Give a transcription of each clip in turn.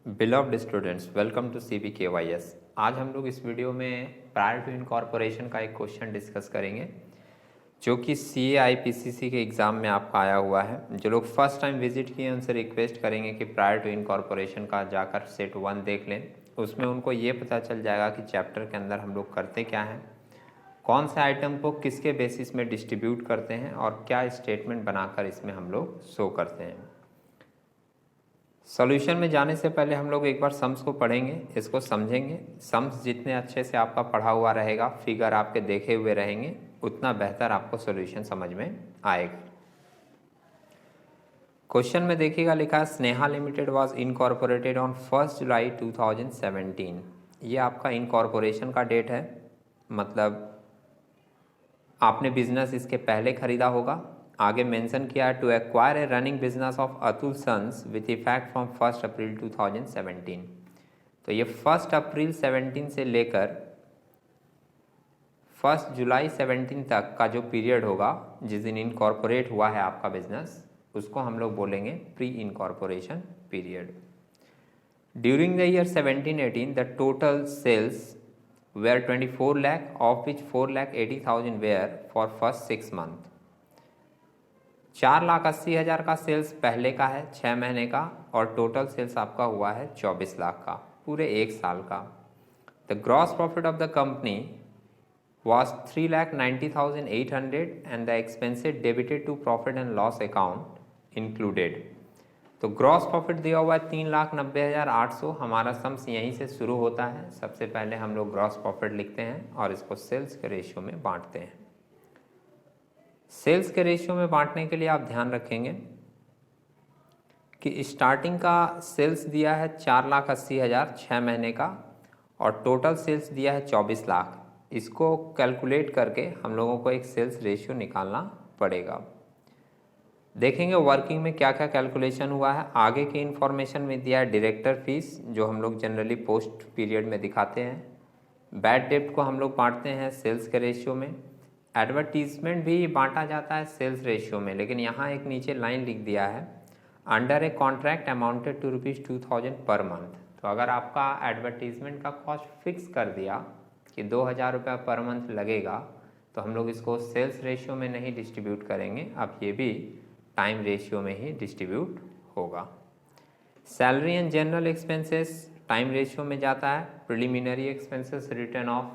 Beloved students, welcome to CBKYS। आज हम लोग इस वीडियो में प्रायर टू इनकॉर्पोरेशन का एक क्वेश्चन डिस्कस करेंगे जो कि CA/IPCC के एग्ज़ाम में आपका आया हुआ है। जो लोग फर्स्ट टाइम विजिट किए उनसे रिक्वेस्ट करेंगे कि प्रायर टू इनकॉर्पोरेशन का जाकर सेट 1 देख लें। उसमें उनको ये पता चल जाएगा कि चैप्टर के अंदर हम लोग करते क्या हैं, कौन से आइटम को किसके बेसिस में डिस्ट्रीब्यूट करते हैं और क्या स्टेटमेंट बनाकर इसमें हम लोग शो करते हैं। सॉल्यूशन में जाने से पहले हम लोग एक बार सम्स को पढ़ेंगे, इसको समझेंगे। सम्स जितने अच्छे से आपका पढ़ा हुआ रहेगा, फिगर आपके देखे हुए रहेंगे, उतना बेहतर आपको सॉल्यूशन समझ में आएगा। क्वेश्चन में देखिएगा, लिखा है Sneha limited was incorporated on 1 जुलाई 2017। ये आपका इनकॉर्पोरेशन का डेट है, मतलब आपने बिजनेस इसके पहले खरीदा होगा। आगे मेंशन किया है to acquire a running business of Atul sons with effect from 1 April 2017। तो ये 1 अप्रैल 17 से लेकर 1 जुलाई 17 तक का जो पीरियड होगा, जिस दिन इनकॉर्पोरेट हुआ है आपका बिजनेस, उसको हम लोग बोलेंगे pre incorporation period. During the year 17-18 the total sales were 24 lakh, of which 4,80,000 were for first 6 month। 4,80,000 का सेल्स पहले का है 6 महीने का, और टोटल सेल्स आपका हुआ है 24 लाख का पूरे 1 साल का। The gross profit of the company was 3,90,800 and the expenses debited to profit and loss account included। तो ग्रॉस प्रॉफिट दिया हुआ है 3,90,800। हमारा सम्स यहीं से शुरू होता है। सबसे पहले हम लोग ग्रॉस प्रॉफिट लिखते हैं और इसको सेल्स के रेशियो में बांटते हैं। सेल्स के रेशियो में बांटने के लिए आप ध्यान रखेंगे कि स्टार्टिंग का सेल्स दिया है 4,80,000 6 महीने का, और टोटल सेल्स दिया है 24 लाख। इसको कैलकुलेट करके हम लोगों को एक सेल्स रेशियो निकालना पड़ेगा। देखेंगे वर्किंग में क्या क्या कैलकुलेशन हुआ है। आगे की इन्फॉर्मेशन में दिया है डायरेक्टर फीस, जो हम लोग जनरली पोस्ट पीरियड में दिखाते हैं। बैड डेब्ट को हम लोग बांटते हैं सेल्स के रेशियो में। एडवर्टीजमेंट भी बांटा जाता है सेल्स रेशियो में, लेकिन यहाँ एक नीचे लाइन लिख दिया है, under a contract amounted to ₹2,000 per month. तो अगर आपका एडवर्टीजमेंट का कॉस्ट फिक्स कर दिया कि 2,000 रुपये पर मंथ लगेगा, तो हम लोग इसको सेल्स रेशियो में नहीं डिस्ट्रीब्यूट करेंगे, अब ये भी टाइम रेशियो में ही डिस्ट्रीब्यूट होगा। Salary and general expenses time ratio में जाता है। प्रिलिमिनरी एक्सपेंसेस रिटर्न ऑफ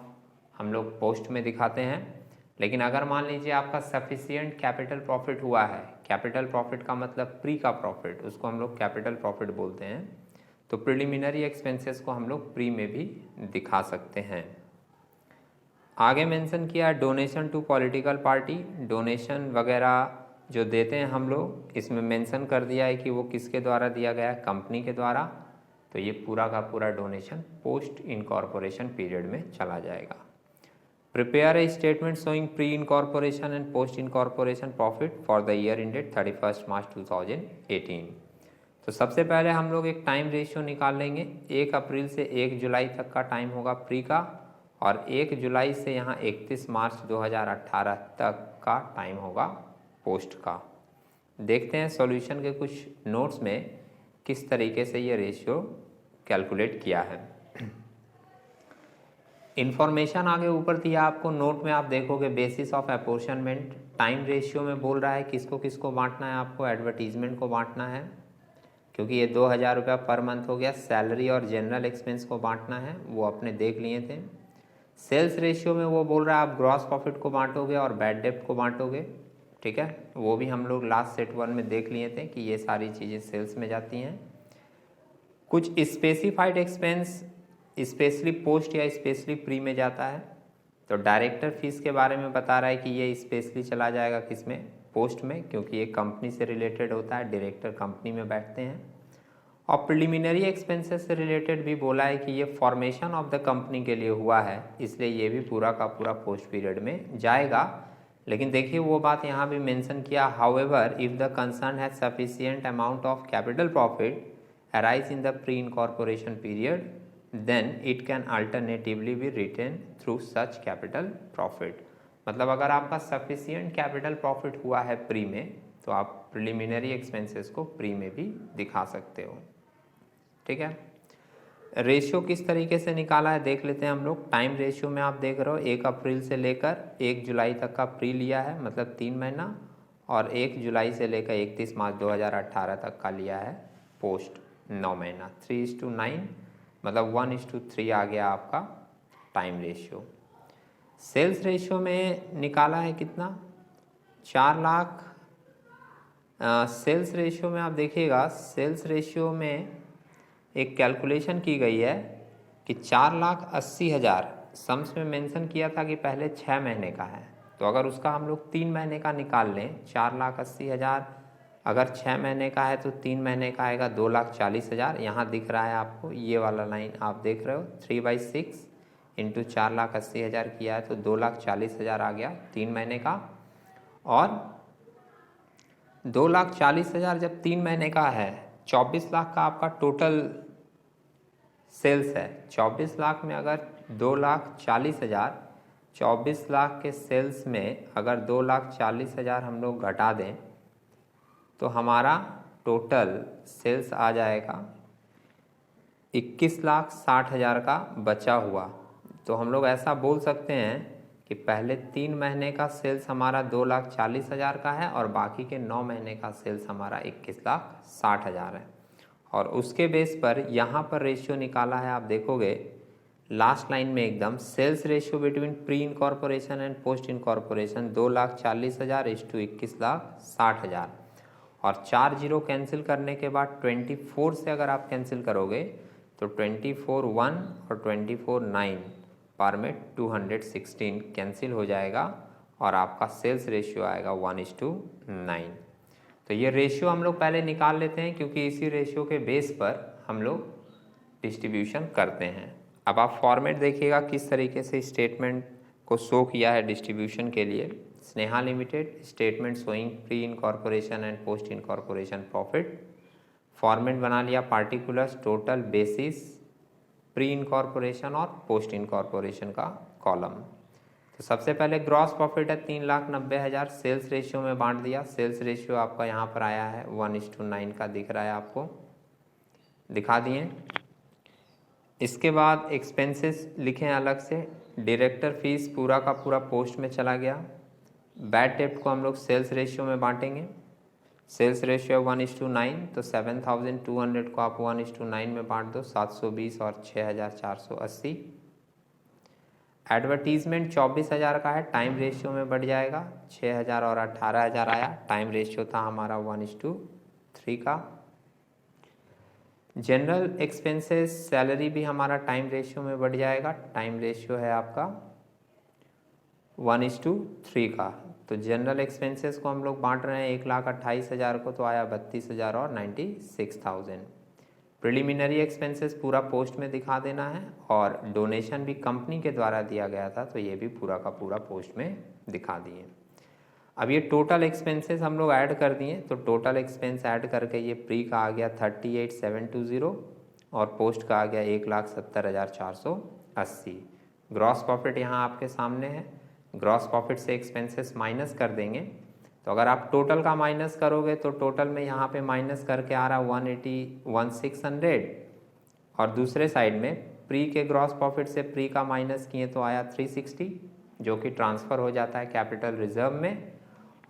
हम लोग पोस्ट में दिखाते हैं। लेकिन अगर मान लीजिए आपका सफिशिएंट कैपिटल प्रॉफिट हुआ है, कैपिटल प्रॉफिट का मतलब प्री का प्रॉफिट, उसको हम लोग कैपिटल प्रॉफिट बोलते हैं, तो प्रिलिमिनरी एक्सपेंसेस को हम लोग प्री में भी दिखा सकते हैं। आगे मेंशन किया donation to political party. Donation वगैरह जो देते हैं हम लोग, इसमें मेंशन कर दिया है कि वो किसके द्वारा दिया गया है, कंपनी के द्वारा। तो ये पूरा का पूरा डोनेशन पोस्ट इनकॉर्पोरेशन पीरियड में चला जाएगा। Prepare a statement showing pre incorporation and post incorporation profit for the year ended 31 मार्च 2018। तो सबसे पहले हम लोग एक टाइम रेशियो निकाल लेंगे। 1 अप्रैल से 1 जुलाई तक का टाइम होगा प्री का, और 1 जुलाई से यहाँ 31 मार्च 2018 तक का टाइम होगा पोस्ट का। देखते हैं सॉल्यूशन के कुछ नोट्स में किस तरीके से ये रेशियो कैलकुलेट किया है। इंफॉर्मेशन आगे ऊपर दिया आपको, नोट में आप देखोगे basis of apportionment. Time ratio में बोल रहा है किसको किसको बांटना है, आपको एडवर्टीजमेंट को बांटना है, क्योंकि ये 2,000 रुपया पर मंथ हो गया। सैलरी और जनरल एक्सपेंस को बांटना है, वो अपने देख लिए थे। सेल्स रेशियो में वो बोल रहा है आप ग्रॉस प्रॉफिट को बांटोगे और बैड डेब्ट को बांटोगे, ठीक है। वो भी हम लोग लास्ट सेट 1 में देख लिए थे कि ये सारी चीज़ें सेल्स में जाती हैं। कुछ स्पेसिफाइड एक्सपेंस स्पेशली पोस्ट या स्पेशली प्री में जाता है। तो डायरेक्टर फीस के बारे में बता रहा है कि ये स्पेशली चला जाएगा किस में, पोस्ट में, क्योंकि ये कंपनी से रिलेटेड होता है, डायरेक्टर कंपनी में बैठते हैं। और प्रिलिमिनरी एक्सपेंसेस से रिलेटेड भी बोला है कि ये फॉर्मेशन ऑफ द कंपनी के लिए हुआ है, इसलिए ये भी पूरा का पूरा पोस्ट पीरियड में जाएगा। लेकिन देखिए वो बात यहाँ भी मेंशन किया, however if the concern has sufficient amount of capital profit arise in the pre incorporation period then it can alternatively be written through such capital profit. मतलब अगर आपका सफिशिएंट कैपिटल प्रॉफिट हुआ है प्री में, तो आप preliminary expenses को pre में भी दिखा सकते हो, ठीक है। रेशियो किस तरीके से निकाला है देख लेते हैं हम लोग। टाइम रेशियो में आप देख रहे हो 1 अप्रैल से लेकर 1 जुलाई तक का प्री लिया है, मतलब 3 महीना, और 1 जुलाई से लेकर 31 मार्च 2018 तक का लिया है पोस्ट 9 महीना। 3:9 मतलब 1:3 आ गया आपका टाइम रेशियो। सेल्स रेशियो में निकाला है कितना, 4 लाख। सेल्स रेशियो में आप देखिएगा, सेल्स रेशियो में एक कैलकुलेशन की गई है कि 4,80,000 सम्स में मेंशन किया था कि पहले 6 महीने का है, तो अगर उसका हम लोग 3 महीने का निकाल लें, 4,80,000 अगर 6 महीने का है तो 3 महीने का आएगा 2,40,000। यहाँ दिख रहा है आपको ये वाला लाइन, आप देख रहे हो 3/6 इंटू 4,80,000 किया है तो 2,40,000 आ गया 3 महीने का। और 2,40,000 जब 3 महीने का है, 24 लाख का आपका टोटल सेल्स है। 24 लाख में अगर 2,40,000, 24 लाख के सेल्स में अगर 2,40,000 हम लोग घटा दें तो हमारा टोटल सेल्स आ जाएगा 21,60,000 का बचा हुआ। तो हम लोग ऐसा बोल सकते हैं कि पहले 3 महीने का सेल्स हमारा 2,40,000 का है और बाकी के 9 महीने का सेल्स हमारा 21,60,000 है। और उसके बेस पर यहाँ पर रेशियो निकाला है, आप देखोगे लास्ट लाइन में एकदम, sales ratio between pre incorporation and post incorporation 2,40,000 is to 21,60,000। और 4 जीरो कैंसिल करने के बाद 24 से अगर आप कैंसिल करोगे तो 24/1 और 24/9 पार में 216 कैंसिल हो जाएगा और आपका सेल्स रेशियो आएगा 1:9। तो ये रेशियो हम लोग पहले निकाल लेते हैं क्योंकि इसी रेशियो के बेस पर हम लोग डिस्ट्रीब्यूशन करते हैं। अब आप फॉर्मेट देखिएगा किस तरीके से स्टेटमेंट को शो किया है डिस्ट्रीब्यूशन के लिए। Sneha limited statement showing pre incorporation and post incorporation profit. Format बना लिया particulars, total, basis, pre incorporation और पोस्ट इनकॉर्पोरेशन का कॉलम। तो सबसे पहले ग्रॉस प्रॉफिट है 3,90,000, सेल्स रेशियो में बांट दिया। सेल्स रेशियो आपका यहाँ पर आया है 1:9 का दिख रहा है, आपको दिखा दिए। इसके बाद एक्सपेंसेस लिखे हैं अलग से। डायरेक्टर फीस पूरा का पूरा पोस्ट में चला गया। बैड डेप्ट को हम लोग सेल्स रेशियो में बांटेंगे। सेल्स रेशियो 1:9 तो 7,200 को आप 1:9 में बांट दो, 720 और 6,480। एडवर्टीजमेंट 24,000 का है, टाइम रेशियो में बढ़ जाएगा, 6,000 और 18,000 आया। टाइम रेशियो था हमारा 1:3 का। जनरल एक्सपेंसेस सैलरी भी हमारा टाइम रेशियो में बढ़ जाएगा, टाइम रेशियो है आपका 1:3 का। तो जनरल एक्सपेंसेस को हम लोग बांट रहे हैं 1,28,000 को, तो आया 32,000 और 96,000। प्रिलिमिनरी एक्सपेंसेस पूरा पोस्ट में दिखा देना है और डोनेशन भी कंपनी के द्वारा दिया गया था तो ये भी पूरा का पूरा पोस्ट में दिखा दिए। अब ये टोटल एक्सपेंसेस हम लोग ऐड कर दिए, तो टोटल एक्सपेंस ऐड करके ये प्री का आ गया 38,720 और पोस्ट का आ गया 1,70,480। ग्रॉस प्रॉफिट यहाँ आपके सामने है। ग्रॉस प्रॉफिट से एक्सपेंसेस माइनस कर देंगे, तो अगर आप टोटल का माइनस करोगे तो टोटल में यहाँ पे माइनस करके आ रहा 1,600 और दूसरे साइड में प्री के ग्रॉस प्रॉफिट से प्री का माइनस किए तो आया 360 जो कि ट्रांसफ़र हो जाता है कैपिटल रिजर्व में।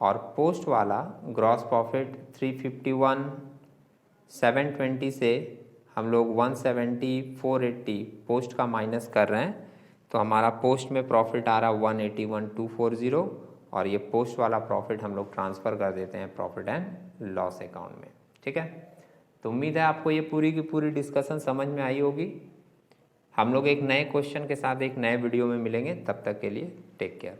और पोस्ट वाला ग्रॉस प्रॉफिट 351,720 से हम लोग 170,480 पोस्ट का माइनस कर रहे हैं, तो हमारा पोस्ट में प्रॉफिट आ रहा 181,240 और ये पोस्ट वाला प्रॉफिट हम लोग ट्रांसफ़र कर देते हैं प्रॉफिट एंड लॉस अकाउंट में। ठीक है, तो उम्मीद है आपको ये पूरी की पूरी डिस्कशन समझ में आई होगी। हम लोग एक नए क्वेश्चन के साथ एक नए वीडियो में मिलेंगे, तब तक के लिए टेक केयर।